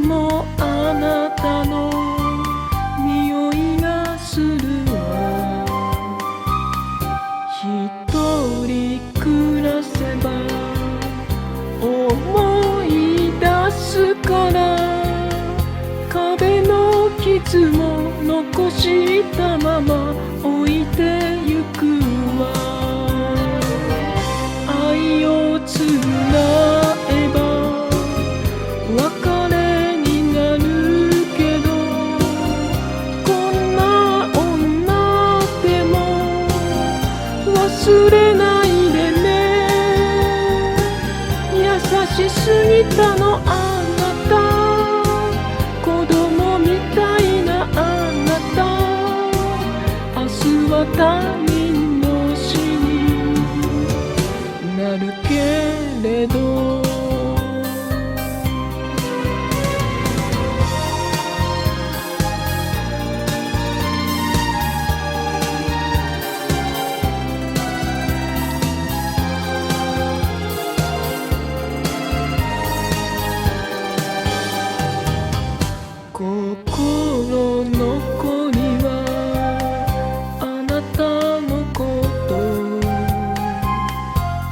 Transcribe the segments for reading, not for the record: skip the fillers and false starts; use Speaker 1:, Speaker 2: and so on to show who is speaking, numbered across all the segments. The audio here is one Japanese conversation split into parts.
Speaker 1: もあなたの匂いがするわ。一人暮らせば思い出すから、壁の傷も残したまま置いてゆくわ。愛をつなえば別れになるけど、こんな女でも忘れないでね。優しすぎたのあなた、子供みたいなあなた、明日は他人の死になるけれど。心残りはあなたのこと、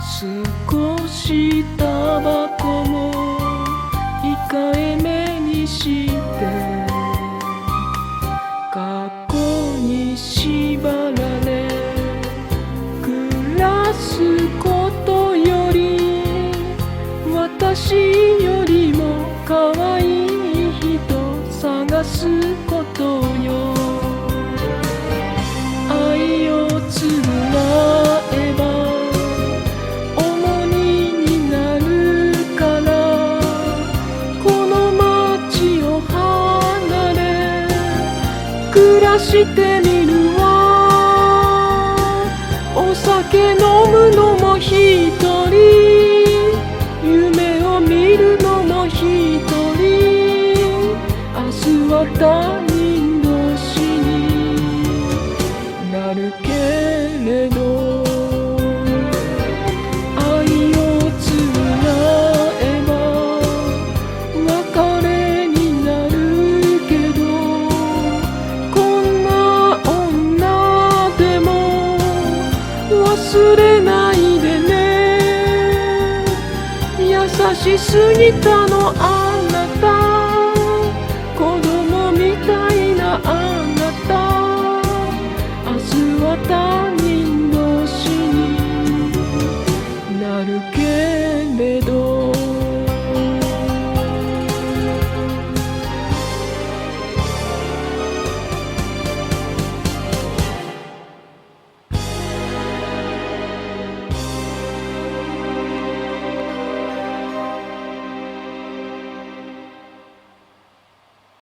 Speaker 1: 少しタバコも控えめにして、過去に縛られ暮らすことより、私よりも可愛い探すことよ。愛をつなえば重荷になるから、この街を離れ暮らしてみるわ。お酒飲むのも一人、夢を見るのも一人、他人の死になるけれど。愛をつなえば別れになるけど、こんな女でも忘れないでね。優しすぎたの